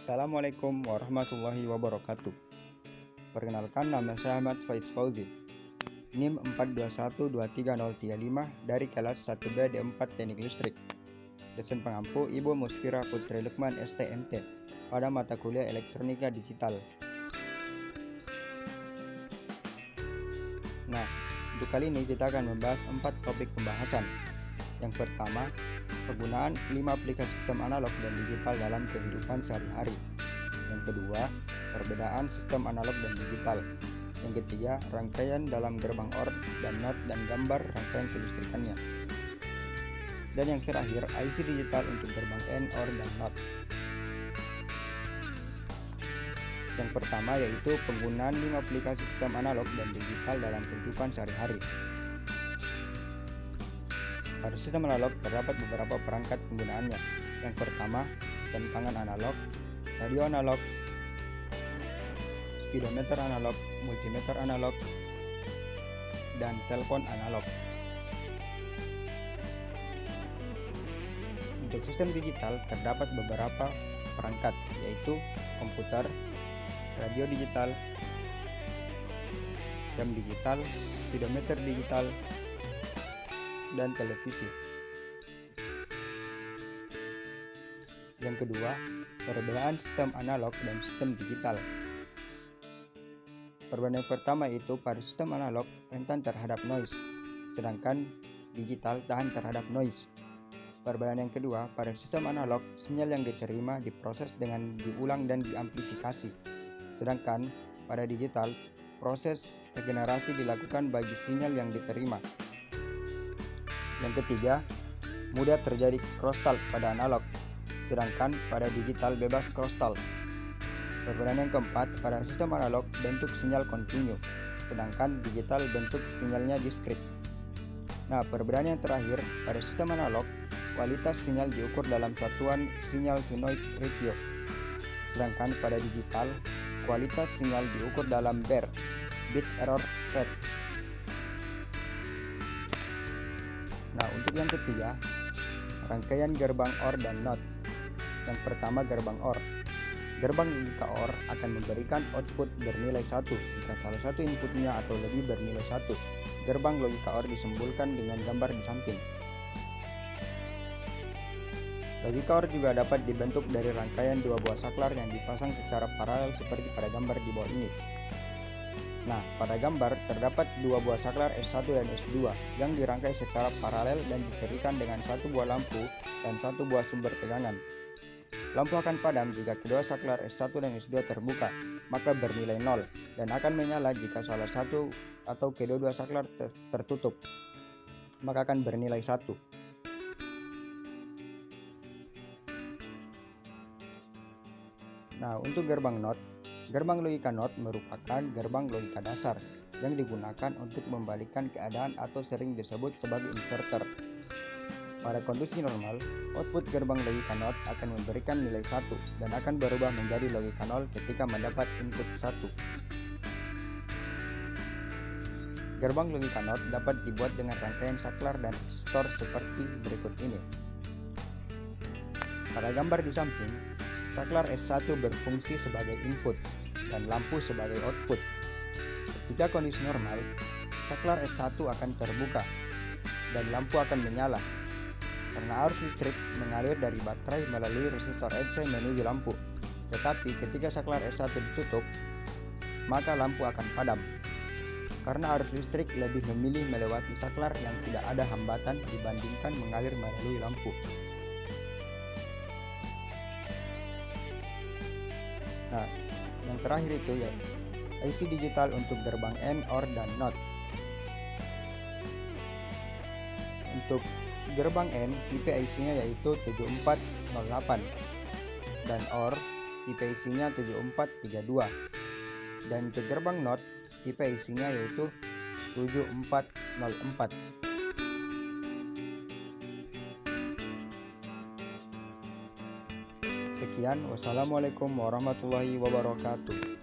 Assalamualaikum warahmatullahi wabarakatuh. Perkenalkan, nama saya Ahmad Faiz Fauzi, NIM 4212335 dari kelas 1B D4 Teknik Listrik. Dosen pengampu Ibu Musfira Putri Lukman STMT pada mata kuliah Elektronika Digital. Nah, untuk kali ini kita akan membahas 4 topik pembahasan. Yang pertama, penggunaan 5 aplikasi sistem analog dan digital dalam kehidupan sehari-hari. Yang kedua, perbedaan sistem analog dan digital. Yang ketiga, rangkaian dalam gerbang OR dan NOT dan gambar rangkaian kelistrikannya. Dan yang terakhir, IC digital untuk gerbang N, OR, dan NOT. Yang pertama yaitu penggunaan 5 aplikasi sistem analog dan digital dalam kehidupan sehari-hari. Pada sistem analog terdapat beberapa perangkat penggunaannya. Yang pertama, jam tangan analog, radio analog, speedometer analog, multimeter analog, dan telepon analog. Untuk sistem digital terdapat beberapa perangkat, yaitu komputer, radio digital, jam digital, speedometer digital, dan televisi. Yang kedua, perbedaan sistem analog dan sistem digital. Perbedaan yang pertama itu pada sistem analog rentan terhadap noise, sedangkan digital tahan terhadap noise. Perbedaan yang kedua, pada sistem analog sinyal yang diterima diproses dengan diulang dan diamplifikasi, sedangkan pada digital proses regenerasi dilakukan bagi sinyal yang diterima. Yang ketiga, mudah terjadi crosstalk pada analog, sedangkan pada digital bebas crosstalk. Perbedaan yang keempat, pada sistem analog bentuk sinyal kontinu, sedangkan digital bentuk sinyalnya diskrit. Nah, perbedaan yang terakhir, pada sistem analog kualitas sinyal diukur dalam satuan sinyal to noise ratio, sedangkan pada digital kualitas sinyal diukur dalam BER, bit error rate. Nah, untuk yang ketiga, rangkaian gerbang OR dan NOT. Yang pertama, gerbang OR. Gerbang logika OR akan memberikan output bernilai 1 jika salah satu inputnya atau lebih bernilai 1. Gerbang logika OR disimbolkan dengan gambar di samping. Logika OR juga dapat dibentuk dari rangkaian 2 buah saklar yang dipasang secara paralel seperti pada gambar di bawah ini. Nah, pada gambar terdapat 2 buah saklar S1 dan S2 yang dirangkai secara paralel dan diserikan dengan 1 buah lampu dan 1 buah sumber tegangan. Lampu akan padam jika kedua saklar S1 dan S2 terbuka, maka bernilai 0, dan akan menyala jika salah satu atau kedua-dua saklar tertutup, maka akan bernilai 1. Nah, untuk gerbang NOT, gerbang logika NOT merupakan gerbang logika dasar yang digunakan untuk membalikkan keadaan atau sering disebut sebagai inverter. Pada kondisi normal, output gerbang logika NOT akan memberikan nilai 1 dan akan berubah menjadi logika 0 ketika mendapat input 1. Gerbang logika NOT dapat dibuat dengan rangkaian saklar dan resistor seperti berikut ini. Pada gambar di samping, saklar S1 berfungsi sebagai input dan lampu sebagai output. Ketika kondisi normal, saklar S1 akan terbuka dan lampu akan menyala karena arus listrik mengalir dari baterai melalui resistor EC menuju lampu. Tetapi ketika saklar S1 ditutup, maka lampu akan padam karena arus listrik lebih memilih melewati saklar yang tidak ada hambatan dibandingkan mengalir melalui lampu. Nah, yang terakhir itu ya IC digital untuk gerbang N, OR, dan NOT. Untuk gerbang N, tipe IC-nya yaitu 7408, dan OR tipe IC-nya 7432. Dan untuk gerbang NOT, tipe IC-nya yaitu 7404. Sekian, wassalamualaikum warahmatullahi wabarakatuh.